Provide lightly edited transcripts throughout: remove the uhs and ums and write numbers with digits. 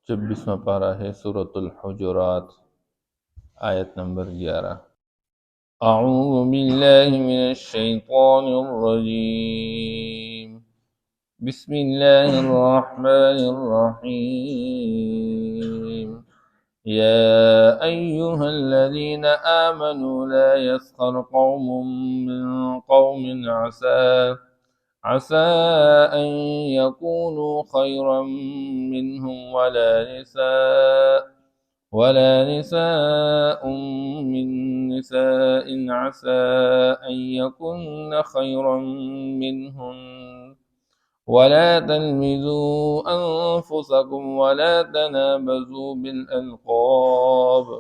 26واں پارہ ہے سورۃ الحجرات، آیت نمبر 11۔ اعوذ باللہ من الشیطان الرجیم، بسم اللہ الرحمن الرحیم۔ یا ایہا الذین آمنوا لا یسخر قوم من قوم عسى أن يكونوا خيرا منهم ولا نساء من نساء عسى أن يكن خيرا منهن ولا تلمزوا أنفسكم ولا تنابزوا بالألقاب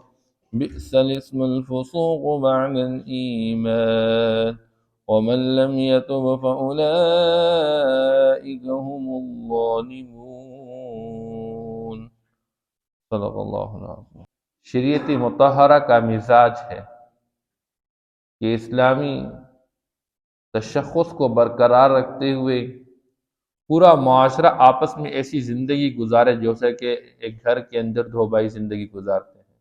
بئس الاسم الفسوق بعد الإيمان ومن لم يتب فأولئك هم الظالمون۔ صدق اللہ العظیم۔ شریعت مطہرہ کا مزاج ہے کہ اسلامی تشخص کو برقرار رکھتے ہوئے پورا معاشرہ آپس میں ایسی زندگی گزارے جیسے کہ ایک گھر کے اندر دو بھائی زندگی گزارتے ہیں،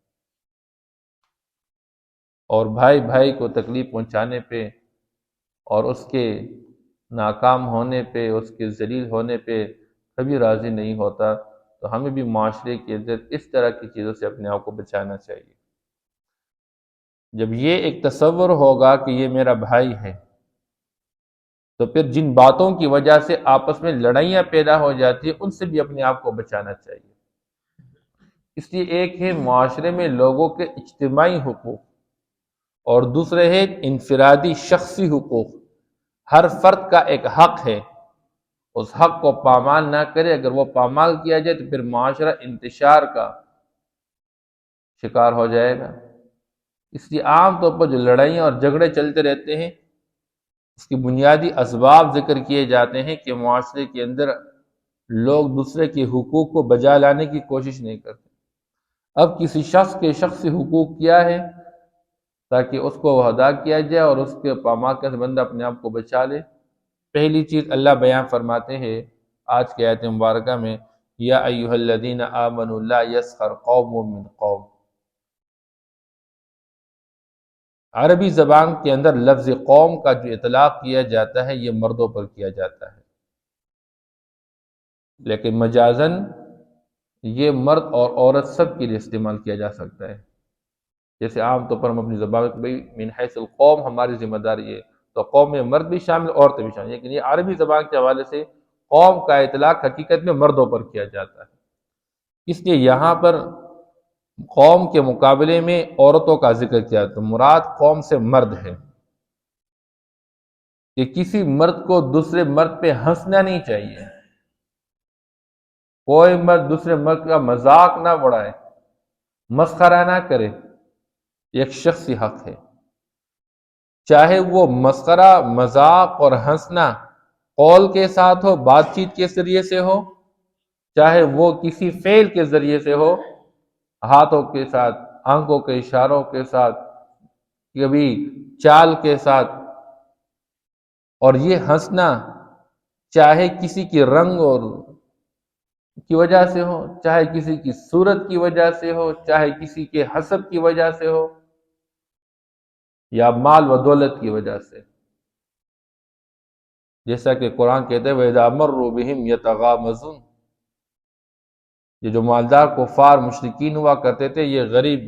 اور بھائی بھائی کو تکلیف پہنچانے پہ اور اس کے ناکام ہونے پہ، اس کے ذلیل ہونے پہ کبھی راضی نہیں ہوتا۔ تو ہمیں بھی معاشرے کے اندر اس طرح کی چیزوں سے اپنے آپ کو بچانا چاہیے۔ جب یہ ایک تصور ہوگا کہ یہ میرا بھائی ہے، تو پھر جن باتوں کی وجہ سے آپس میں لڑائیاں پیدا ہو جاتی ہیں ان سے بھی اپنے آپ کو بچانا چاہیے۔ اس لیے ایک ہے معاشرے میں لوگوں کے اجتماعی حقوق، اور دوسرے ہے انفرادی شخصی حقوق۔ ہر فرد کا ایک حق ہے، اس حق کو پامال نہ کرے۔ اگر وہ پامال کیا جائے تو پھر معاشرہ انتشار کا شکار ہو جائے گا۔ اس لیے عام طور پر جو لڑائیاں اور جھگڑے چلتے رہتے ہیں، اس کی بنیادی اسباب ذکر کیے جاتے ہیں کہ معاشرے کے اندر لوگ دوسرے کے حقوق کو بجا لانے کی کوشش نہیں کرتے۔ اب کسی شخص کے شخصی حقوق کیا ہے تاکہ اس کو ادا کیا جائے اور اس کے پامال کا بندہ اپنے آپ کو بچا لے۔ پہلی چیز اللہ بیان فرماتے ہیں آج کی آیت مبارکہ میں، یا ایھا الذین آمنوا لا یسخر قوم من قوم۔ عربی زبان کے اندر لفظ قوم کا جو اطلاق کیا جاتا ہے یہ مردوں پر کیا جاتا ہے، لیکن مجازاً یہ مرد اور عورت سب کے لیے استعمال کیا جا سکتا ہے۔ جیسے عام طور پر ہم اپنی زبان میں بھئی من حیث القوم ہماری ذمہ داری ہے، تو قوم میں مرد بھی شامل عورتیں بھی شامل، لیکن یہ عربی زبان کے حوالے سے قوم کا اطلاق حقیقت میں مردوں پر کیا جاتا ہے۔ اس لیے یہاں پر قوم کے مقابلے میں عورتوں کا ذکر کیا تو مراد قوم سے مرد ہے، کہ کسی مرد کو دوسرے مرد پہ ہنسنا نہیں چاہیے، کوئی مرد دوسرے مرد کا مذاق نہ اڑائے، مسخرہ نہ کرے، ایک شخصی حق ہے۔ چاہے وہ مسخرہ، مذاق اور ہنسنا قول کے ساتھ ہو، بات چیت کے ذریعے سے ہو، چاہے وہ کسی فعل کے ذریعے سے ہو، ہاتھوں کے ساتھ، آنکھوں کے اشاروں کے ساتھ، کبھی چال کے ساتھ۔ اور یہ ہنسنا چاہے کسی کی رنگ اور کی وجہ سے ہو، چاہے کسی کی صورت کی وجہ سے ہو، چاہے کسی کے حسب کی وجہ سے ہو، یا مال و دولت کی وجہ سے، جیسا کہ قرآن کہتے ہیں وَإِذَا مَرُّوا بِهِمْ يَتَغَامَزُونَ۔ یہ جو مالدار کفار مشرکین ہوا کرتے تھے، یہ غریب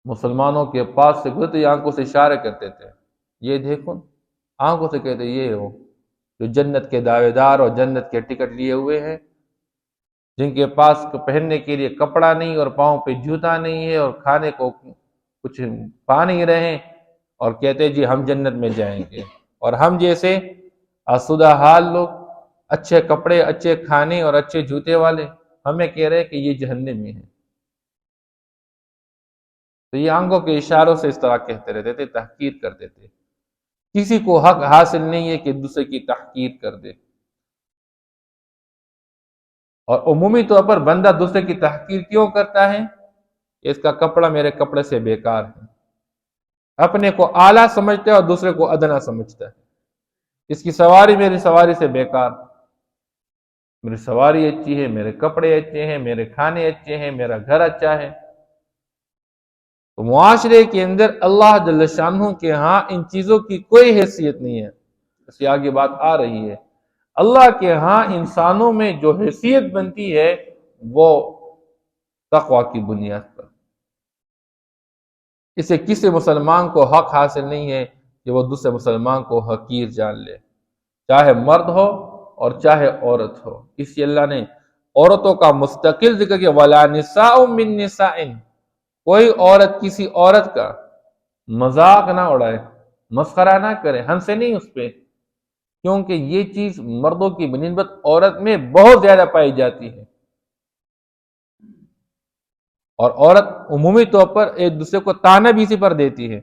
مسلمانوں کے پاس سے گزرتے یہ آنکھوں سے اشارے کرتے تھے، یہ دیکھو، آنکھوں سے کہتے یہ ہو جو جنت کے دعوے دار اور جنت کے ٹکٹ لیے ہوئے ہیں، جن کے پاس پہننے کے لیے کپڑا نہیں اور پاؤں پہ جوتا نہیں ہے اور کھانے کو کچھ پا نہیں رہے، اور کہتے جی ہم جنت میں جائیں گے، اور ہم جیسے آسودہ حال لوگ، اچھے کپڑے، اچھے کھانے اور اچھے جوتے والے، ہمیں کہہ رہے کہ یہ جہنم میں ہے۔ تو یہ آنکھوں کے اشاروں سے اس طرح کہتے رہتے تھے، تحقیر کرتے تھے۔ کسی کو حق حاصل نہیں ہے کہ دوسرے کی تحقیر کر دے، اور عمومی طور پر بندہ دوسرے کی تحقیر کیوں کرتا ہے؟ اس کا کپڑا میرے کپڑے سے بیکار ہے، اپنے کو اعلیٰ سمجھتا ہے اور دوسرے کو ادنا سمجھتا ہے، اس کی سواری میری سواری سے بیکار۔ میری سواری اچھی ہے، میرے کپڑے اچھے ہیں، میرے کھانے اچھے ہیں، میرا گھر اچھا ہے۔ تو معاشرے کے اندر اللہ جل شانہ کے ہاں ان چیزوں کی کوئی حیثیت نہیں ہے۔ اس سے آگے بات آ رہی ہے، اللہ کے ہاں انسانوں میں جو حیثیت بنتی ہے وہ تقوی کی بنیاد پر۔ اسے کسی مسلمان کو حق حاصل نہیں ہے کہ وہ دوسرے مسلمان کو حقیر جان لے، چاہے مرد ہو اور چاہے عورت ہو۔ اس لیے اللہ نے عورتوں کا مستقل ذکر کیا، وَلَا نِسَاءٌ مِّن نِسَاءٍ، کوئی عورت کسی عورت کا مذاق نہ اڑائے، مسخرہ نہ کرے، ہنسے نہیں اس پہ، کیونکہ یہ چیز مردوں کی بنسبت عورت میں بہت زیادہ پائی جاتی ہے، اور عورت عمومی طور پر ایک دوسرے کو طعنہ بھی اسی پر دیتی ہے۔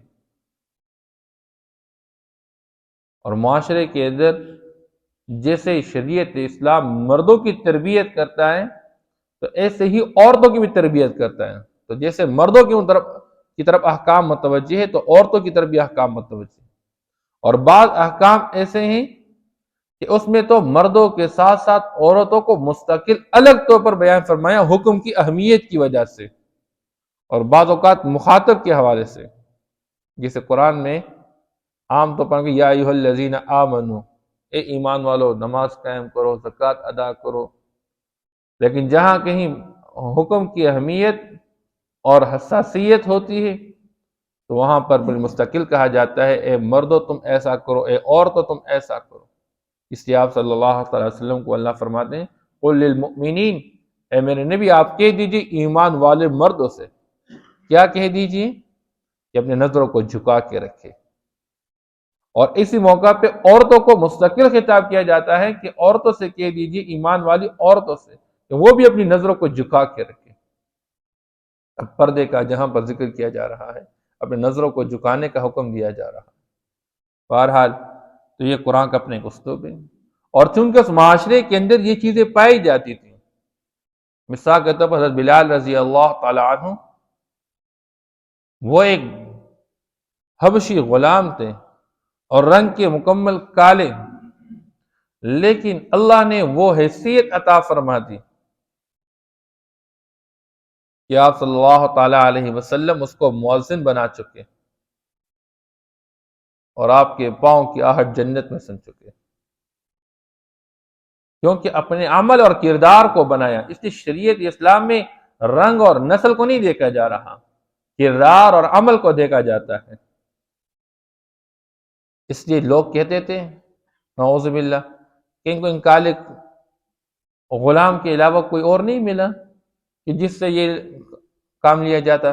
اور معاشرے کے اندر جیسے شریعت اسلام مردوں کی تربیت کرتا ہے تو ایسے ہی عورتوں کی بھی تربیت کرتا ہے۔ تو جیسے مردوں کی طرف احکام متوجہ ہے تو عورتوں کی طرف بھی احکام متوجہ ہے، اور بعض احکام ایسے ہیں کہ اس میں تو مردوں کے ساتھ ساتھ عورتوں کو مستقل الگ طور پر بیان فرمایا حکم کی اہمیت کی وجہ سے، اور بعض اوقات مخاطب کے حوالے سے، جیسے قرآن میں عام طور پر یا ایھا الذین آمنو، اے ایمان والو نماز قائم کرو، زکوٰۃ ادا کرو، لیکن جہاں کہیں حکم کی اہمیت اور حساسیت ہوتی ہے تو وہاں پر بالمستقل کہا جاتا ہے اے مردو تم ایسا کرو، اے عورتو تم ایسا کرو۔ اس لیے آپ صلی اللہ علیہ وسلم کو اللہ فرماتے ہیں قل للمؤمنین، اے میرے نبی آپ کہہ دیجئے ایمان والے مردوں سے، کیا کہہ دیجئے؟ کہ اپنے نظروں کو جھکا کے رکھے۔ اور اسی موقع پہ عورتوں کو مستقل خطاب کیا جاتا ہے کہ عورتوں سے کہہ دیجئے، ایمان والی عورتوں سے، کہ وہ بھی اپنی نظروں کو جھکا کے رکھے۔ اب پردے کا جہاں پر ذکر کیا جا رہا ہے، اپنے نظروں کو جھکانے کا حکم دیا جا رہا ہے۔ بہرحال تو یہ قرآن کا اپنے ایک اسلوب ہے، اور چونکہ اس معاشرے کے اندر یہ چیزیں پائی جاتی تھیں، مثال کے طور پر حضرت بلال رضی اللہ تعالی عنہ، وہ ایک حبشی غلام تھے اور رنگ کے مکمل کالے، لیکن اللہ نے وہ حیثیت عطا فرما دی کہ آپ صلی اللہ تعالی علیہ وسلم اس کو مؤذن بنا چکے، اور آپ کے پاؤں کی آہٹ جنت میں سن چکے، کیونکہ اپنے عمل اور کردار کو بنایا۔ اس لیے شریعت اسلام میں رنگ اور نسل کو نہیں دیکھا جا رہا، کردار اور عمل کو دیکھا جاتا ہے۔ اس لیے لوگ کہتے تھے نعوذ باللہ کہ ان کو ان کالے غلام کے علاوہ کوئی اور نہیں ملا کہ جس سے یہ کام لیا جاتا،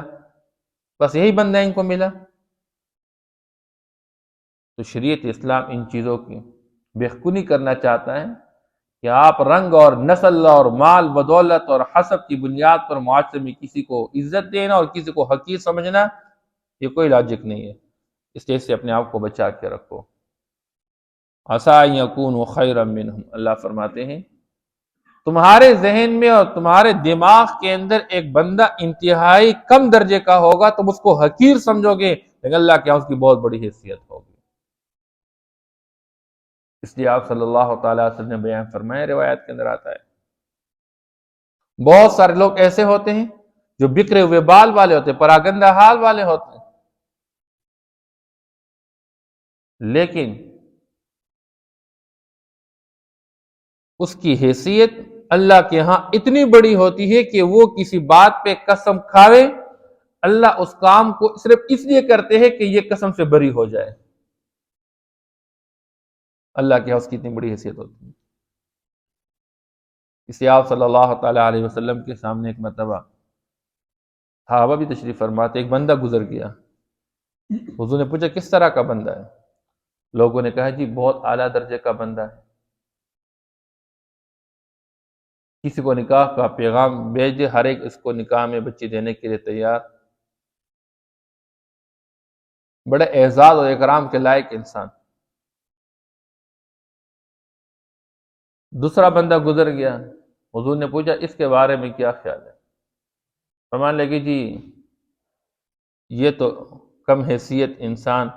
بس یہی بندہ ان کو ملا۔ تو شریعت اسلام ان چیزوں کی بےخونی کرنا چاہتا ہے کہ آپ رنگ اور نسل اور مال بدولت اور حسب کی بنیاد پر معاشرے میں کسی کو عزت دینا اور کسی کو حقیر سمجھنا، یہ کوئی لاجک نہیں ہے۔ اس لیے سے اپنے آپ کو بچا کے رکھو۔ عسیٰ ان یکونوا خیرا منہم، اللہ فرماتے ہیں تمہارے ذہن میں اور تمہارے دماغ کے اندر ایک بندہ انتہائی کم درجے کا ہوگا، تم اس کو حقیر سمجھو گے، لیکن اللہ کے یہاں اس کی بہت بڑی حیثیت ہوگی۔ اس لیے آپ صلی اللہ تعالیٰ علیہ وسلم نے بیان فرمایا، روایت کے اندر آتا ہے بہت سارے لوگ ایسے ہوتے ہیں جو بکھرے ہوئے بال والے ہوتے ہیں، پراگندہ حال والے ہوتے ہیں، لیکن اس کی حیثیت اللہ کے ہاں اتنی بڑی ہوتی ہے کہ وہ کسی بات پہ قسم کھاوے، اللہ اس کام کو صرف اس لیے کرتے ہیں کہ یہ قسم سے بری ہو جائے۔ اللہ کے ہاں اس کی اتنی بڑی حیثیت ہوتی ہے۔ اس لیے آپ صلی اللہ تعالیٰ علیہ وسلم کے سامنے ایک مرتبہ صحابہ بھی تشریف فرماتے، ایک بندہ گزر گیا۔ حضور نے پوچھا کس طرح کا بندہ ہے؟ لوگوں نے کہا جی بہت اعلیٰ درجے کا بندہ ہے، کسی کو نکاح کا پیغام بھیج دے، ہر ایک اس کو نکاح میں بچی دینے کے لیے تیار، بڑے اعزاز اور اکرام کے لائق انسان۔ دوسرا بندہ گزر گیا، حضور نے پوچھا اس کے بارے میں کیا خیال ہے؟ فرمانے لگے جی یہ تو کم حیثیت انسان،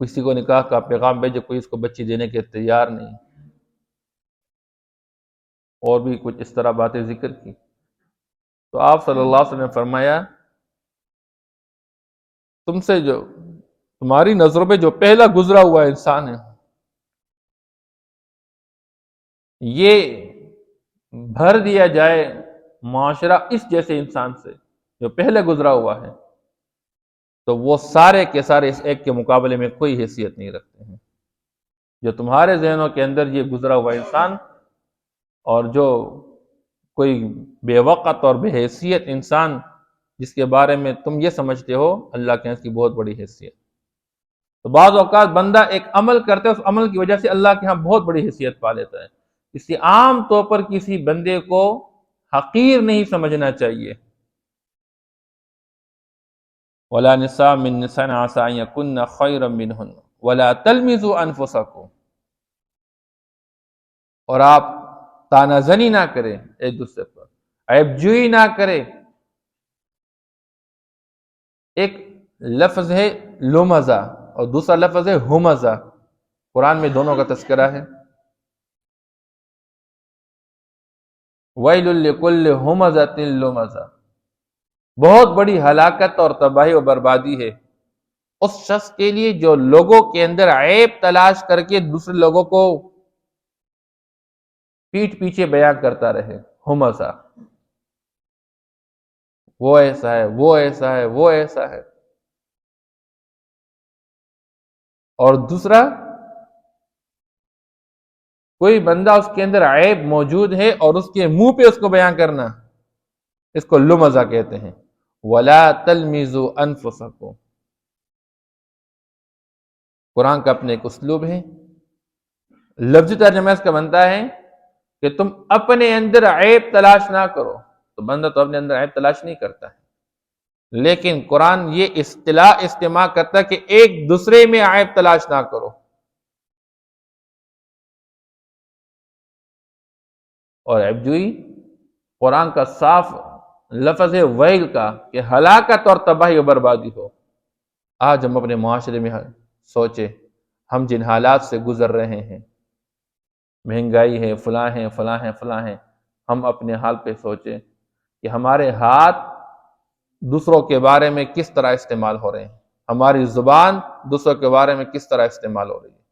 کسی کو نکاح کا پیغام بھیجے، کوئی اس کو بچی دینے کے تیار نہیں۔ اور بھی کچھ اس طرح باتیں ذکر کی. تو آپ صلی اللہ علیہ وسلم نے فرمایا تم سے جو تمہاری نظروں پہ جو پہلا گزرا ہوا انسان ہے یہ بھر دیا جائے معاشرہ اس جیسے انسان سے جو پہلے گزرا ہوا ہے تو وہ سارے کے سارے اس ایک کے مقابلے میں کوئی حیثیت نہیں رکھتے ہیں. جو تمہارے ذہنوں کے اندر یہ گزرا ہوا انسان اور جو کوئی بے وقت اور بے حیثیت انسان جس کے بارے میں تم یہ سمجھتے ہو اللہ کے اس کی بہت بڑی حیثیت. تو بعض اوقات بندہ ایک عمل کرتا ہے اس عمل کی وجہ سے اللہ کے ہاں بہت بڑی حیثیت پا لیتا ہے. اس لیے عام طور پر کسی بندے کو حقیر نہیں سمجھنا چاہیے. ولا نساء من نساء عسى ان يكن خيرا منهن ولا تلمزوا انفسكم. اور آپ تانا زنی نہ کریں ایک دوسرے پر، عیب جوئی نہ کریں. ایک لفظ ہے لمزہ اور دوسرا لفظ ہے ہمزہ، قرآن میں دونوں کا تذکرہ ہے. ویل لکل ہمزۃ لمزہ، بہت بڑی ہلاکت اور تباہی و بربادی ہے اس شخص کے لیے جو لوگوں کے اندر عیب تلاش کر کے دوسرے لوگوں کو پیٹھ پیچھے بیان کرتا رہے. ہمزہ، وہ ایسا ہے، وہ ایسا ہے، وہ ایسا ہے. اور دوسرا کوئی بندہ اس کے اندر عیب موجود ہے اور اس کے منہ پہ اس کو بیان کرنا، اس کو لمزہ کہتے ہیں. ولا تلمزوا انفسکم، قرآن کا اپنے ایک اسلوب ہے. لفظی ترجمہ اس کا بنتا ہے کہ تم اپنے اندر عیب تلاش نہ کرو. تو بندہ تو اپنے اندر عیب تلاش نہیں کرتا ہے، لیکن قرآن یہ اصطلاح استعمال کرتا ہے کہ ایک دوسرے میں عیب تلاش نہ کرو. اور عیب جوئی قرآن کا صاف لفظ ہے ویل کا، کہ ہلاکت اور تباہی و بربادی ہو. آج ہم اپنے معاشرے میں سوچے ہم جن حالات سے گزر رہے ہیں، مہنگائی ہے، فلاں ہیں فلاں ہیں فلاں ہیں، ہم اپنے حال پہ سوچیں کہ ہمارے ہاتھ دوسروں کے بارے میں کس طرح استعمال ہو رہے ہیں، ہماری زبان دوسروں کے بارے میں کس طرح استعمال ہو رہی ہے.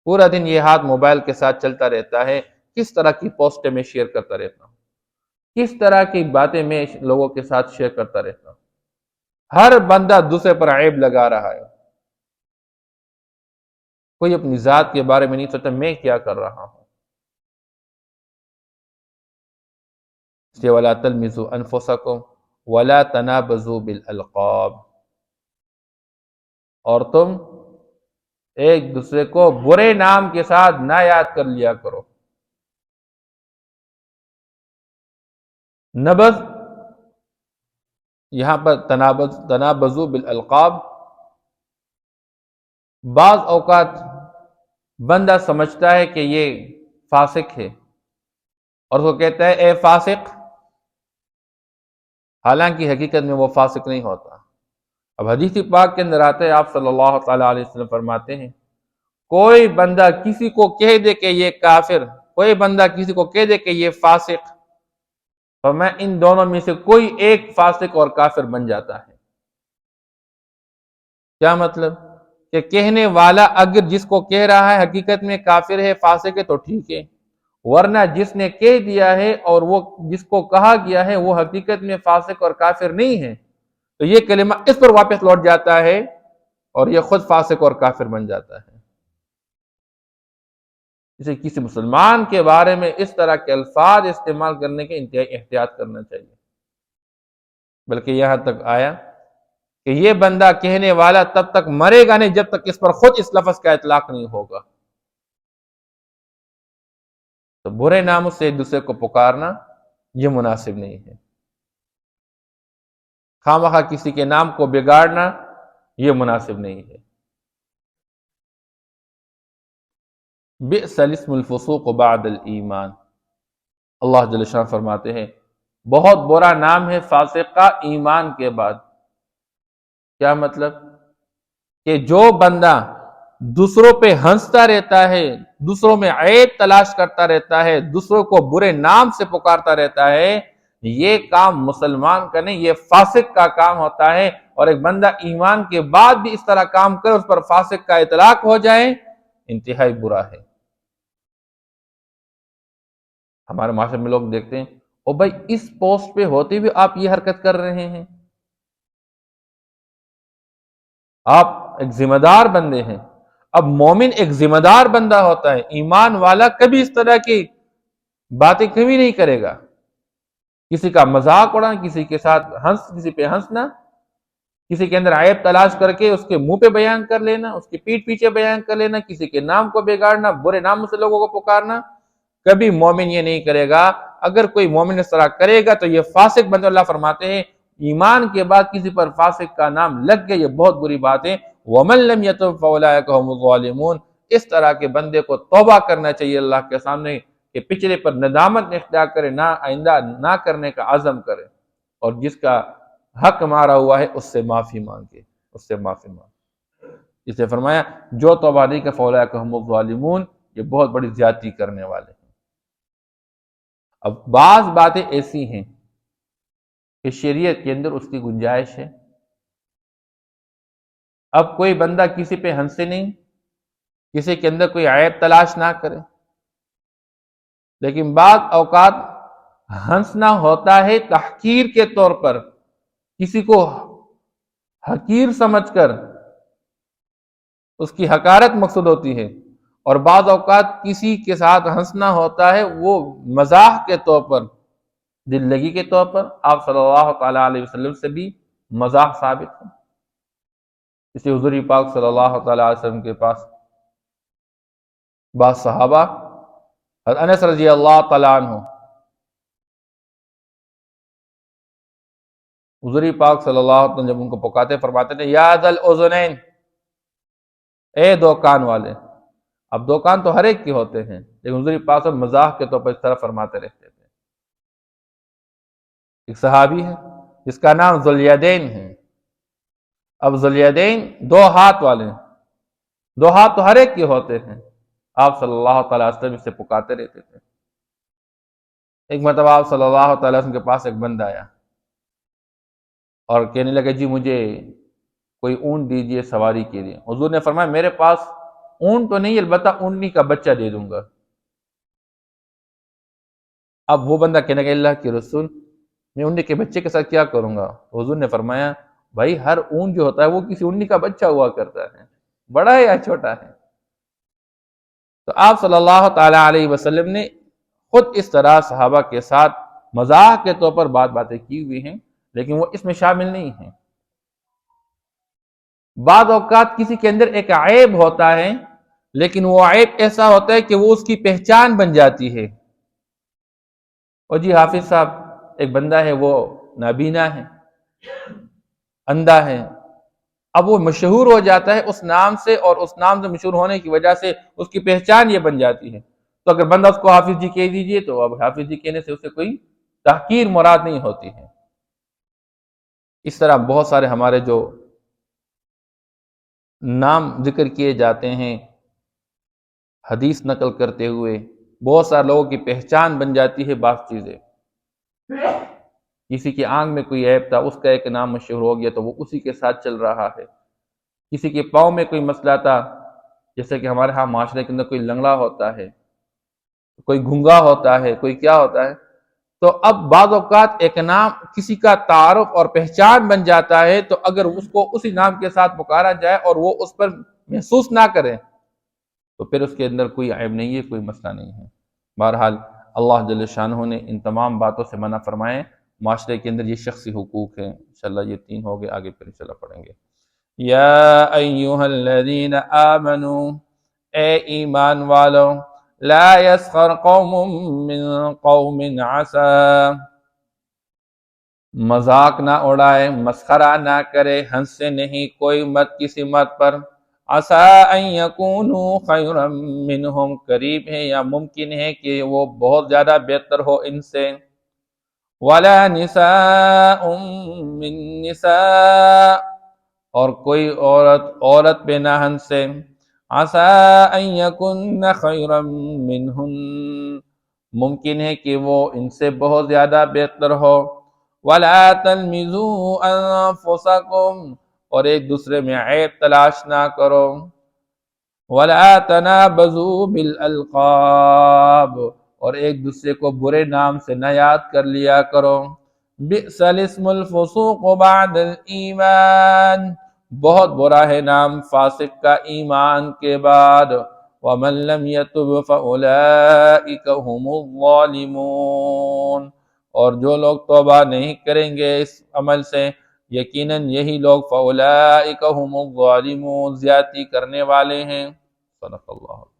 پورا دن یہ ہاتھ موبائل کے ساتھ چلتا رہتا ہے، کس طرح کی پوسٹیں میں شیئر کرتا رہتا ہوں، کس طرح کی باتیں میں لوگوں کے ساتھ شیئر کرتا رہتا ہوں. ہر بندہ دوسرے پر عیب لگا رہا ہے، کوئی اپنی ذات کے بارے میں نہیں سوچتا میں کیا کر رہا ہوں. اس لیے ولا تلمزوا انفسکم ولا تنابزوا بالالقاب، اور تم ایک دوسرے کو برے نام کے ساتھ نہ یاد کر لیا کرو. نبذ یہاں پر تنابزوا بالالقاب، بعض اوقات بندہ سمجھتا ہے کہ یہ فاسق ہے اور اس کو کہتا ہے اے فاسق، حالانکہ حقیقت میں وہ فاسق نہیں ہوتا. اب حدیث پاک کے اندر آتے ہیں آپ صلی اللہ تعالیٰ علیہ وسلم فرماتے ہیں کوئی بندہ کسی کو کہہ دے کہ یہ کافر، کوئی بندہ کسی کو کہہ دے کہ یہ فاسق، تو میں ان دونوں میں سے کوئی ایک فاسق اور کافر بن جاتا ہے. کیا مطلب؟ کہ کہنے والا اگر جس کو کہہ رہا ہے حقیقت میں کافر ہے فاسق ہے تو ٹھیک ہے، ورنہ جس نے کہہ دیا ہے اور وہ جس کو کہا گیا ہے وہ حقیقت میں فاسق اور کافر نہیں ہے تو یہ کلمہ اس پر واپس لوٹ جاتا ہے اور یہ خود فاسق اور کافر بن جاتا ہے. اسے کسی مسلمان کے بارے میں اس طرح کے الفاظ استعمال کرنے کے انتہائی احتیاط کرنا چاہیے. بلکہ یہاں تک آیا کہ یہ بندہ کہنے والا تب تک مرے گا نہیں جب تک اس پر خود اس لفظ کا اطلاق نہیں ہوگا. تو برے ناموں سے ایک دوسرے کو پکارنا یہ مناسب نہیں ہے، خواہ کسی کے نام کو بگاڑنا یہ مناسب نہیں ہے. بئس الاسم الفسوق بعد الایمان، اللہ جل شان فرماتے ہیں بہت برا نام ہے فاسق کا ایمان کے بعد. کیا مطلب؟ کہ جو بندہ دوسروں پہ ہنستا رہتا ہے، دوسروں میں عیب تلاش کرتا رہتا ہے، دوسروں کو برے نام سے پکارتا رہتا ہے، یہ کام مسلمان کا نہیں، یہ فاسق کا کام ہوتا ہے۔ اور ایک بندہ ایمان کے بعد بھی اس طرح کام کرے، اس پر فاسق کا اطلاق ہو جائے، انتہائی برا ہے۔ ہمارے معاشرے میں لوگ دیکھتے ہیں، او بھائی اس پوسٹ پہ ہوتے ہوئے آپ یہ حرکت کر رہے ہیں، آپ ایک ذمہ دار بندے ہیں۔ اب مومن ایک ذمہ دار بندہ ہوتا ہے، ایمان والا کبھی اس طرح کی باتیں کبھی نہیں کرے گا، کسی کا مذاق اڑانا، کسی کے ساتھ کسی پہ ہنسنا، کسی کے اندر عیب تلاش کر کے اس کے منہ پہ بیان کر لینا، اس کی پیٹھ پیچھے بیان کر لینا، کسی کے نام کو بگاڑنا، برے ناموں سے لوگوں کو پکارنا، کبھی مومن یہ نہیں کرے گا۔ اگر کوئی مومن اس طرح کرے گا تو یہ فاسق بندہ، اللہ فرماتے ہیں ایمان کے بعد کسی پر فاسق کا نام لگ گیا، یہ بہت بری بات ہے۔ وَمَن لَمْ يَتُبْ فَأُولَٰئِكَ هُمُ الظَّالِمُونَ۔ اس طرح کے بندے کو توبہ کرنا چاہیے اللہ کے سامنے کہ پچھلے پر ندامت اختیار کرے، نہ آئندہ نہ کرنے کا عزم کرے، اور جس کا حق مارا ہوا ہے اس سے معافی مانگے، اس سے معافی مانگے۔ اس نے فرمایا جو توبہ نہیں کہ فَأُولَٰئِكَ هُمُ الظَّالِمُونَ، یہ بہت بڑی زیادتی کرنے والے ہیں۔ اب بعض باتیں ایسی ہیں کہ شریعت کے اندر اس کی گنجائش ہے، اب کوئی بندہ کسی پہ ہنسے نہیں، کسی کے اندر کوئی عیب تلاش نہ کرے، لیکن بعض اوقات ہنسنا ہوتا ہے تحقیر کے طور پر، کسی کو حقیر سمجھ کر اس کی حقارت مقصود ہوتی ہے، اور بعض اوقات کسی کے ساتھ ہنسنا ہوتا ہے وہ مزاح کے طور پر، دل لگی کے طور پر۔ آپ صلی اللہ تعالی علیہ وسلم سے بھی مزاح ثابت ہے، اسی حضور پاک صلی اللہ تعالی علیہ وسلم کے پاس بعض صحابہ، حضرت انس رضی اللہ تعالیٰ عنہ، حضور پاک صلی اللہ علیہ وسلم جب ان کو پکارتے فرماتے تھے یا ذا الاذنین، اے دو کان والے۔ اب دو کان تو ہر ایک کے ہوتے ہیں، لیکن حضور پاک صلی اللہ علیہ وسلم مزاح کے طور پر اس طرح فرماتے رہتے تھے۔ ایک صحابی ہے جس کا نام ذوالیدین ہے۔ اب ذوالیدین دو ہاتھ والے ہیں، دو ہاتھ تو ہر ایک کے ہوتے ہیں، آپ صلی اللہ تعالیٰ علیہ وسلم اس سے پکارتے رہتے تھے۔ ایک مرتبہ آپ صلی اللہ تعالیٰ علیہ وسلم کے پاس ایک بندہ آیا اور کہنے لگا جی مجھے کوئی اونٹ دیجئے سواری کے لیے۔ حضور نے فرمایا میرے پاس اونٹ تو نہیں، البتہ اونٹنی کا بچہ دے دوں گا۔ اب وہ بندہ کہنے لگا اللہ کے رسول، میں اونٹنی کے بچے کے ساتھ کیا کروں گا؟ حضور نے فرمایا بھائی ہر اونٹ جو ہوتا ہے وہ کسی اونٹنی کا بچہ ہوا کرتا ہے، بڑا ہے یا چھوٹا ہے۔ تو آپ صلی اللہ تعالی علیہ وسلم نے خود اس طرح صحابہ کے ساتھ مزاح کے طور پر باتیں کی ہوئی ہیں، لیکن وہ اس میں شامل نہیں ہیں۔ بعض اوقات کسی کے اندر ایک عیب ہوتا ہے، لیکن وہ عیب ایسا ہوتا ہے کہ وہ اس کی پہچان بن جاتی ہے۔ اور جی حافظ صاحب ایک بندہ ہے وہ نابینا ہے، اندھا ہے، اب وہ مشہور ہو جاتا ہے اس نام سے، اور اس نام سے مشہور ہونے کی وجہ سے اس کی پہچان یہ بن جاتی ہے۔ تو اگر بندہ اس کو حافظ جی کہہ دیجئے تو اب حافظ جی کہنے سے اسے کوئی تحقیر مراد نہیں ہوتی ہے۔ اس طرح بہت سارے ہمارے جو نام ذکر کیے جاتے ہیں حدیث نقل کرتے ہوئے، بہت سارے لوگوں کی پہچان بن جاتی ہے بعض چیزیں۔ کسی کی آنکھ میں کوئی عیب تھا، اس کا ایک نام مشہور ہو گیا تو وہ اسی کے ساتھ چل رہا ہے۔ کسی کے پاؤں میں کوئی مسئلہ تھا، جیسے کہ ہمارے ہاں معاشرے کے اندر کوئی لنگڑا ہوتا ہے، کوئی گھنگا ہوتا ہے، کوئی کیا ہوتا ہے، تو اب بعض اوقات ایک نام کسی کا تعارف اور پہچان بن جاتا ہے، تو اگر اس کو اسی نام کے ساتھ پکارا جائے اور وہ اس پر محسوس نہ کرے تو پھر اس کے اندر کوئی عیب نہیں ہے، کوئی مسئلہ نہیں ہے۔ بہرحال اللہ جل شانہ نے ان تمام باتوں سے منع فرمائے۔ معاشرے کے اندر یہ شخصی حقوق ہیں، انشاءاللہ یہ 3 ہو گئے، آگے پھر انشاءاللہ پڑھیں گے۔ یا ایہا الذین آمنوا، اے ایمان والو، لا یسخر قوم من قوم عسى، مذاق نہ اڑائے، مسخرہ نہ کرے، ہنسے نہیں کوئی مرد کسی مرد پر، عسى ان يكونوا خيرا منهم، قریب ہے یا ممکن ہے کہ وہ بہت زیادہ بہتر ہو ان سے، ولا نساء من نساء، اور کوئی عورت پہ نہ ہنسے، عسى ان يكن خيرا منهن، ممکن ہے کہ وہ ان سے بہت زیادہ بہتر ہو۔ ولا تلمزوا انفسکم، اور ایک دوسرے میں عیب تلاش نہ کرو۔ ولا تنابزوا بالالقاب، اور ایک دوسرے کو برے نام سے نہ یاد کر لیا کرو۔ بئس الاسم الفسوق بعد الایمان، بہت برا ہے نام فاسق کا ایمان کے بعد۔ ومن لم يتب فاولئک هم الظالمون، اور جو لوگ توبہ نہیں کریں گے اس عمل سے، یقیناً یہی لوگ فاولئک هم الظالمون، زیادتی کرنے والے ہیں۔ صدق اللہ۔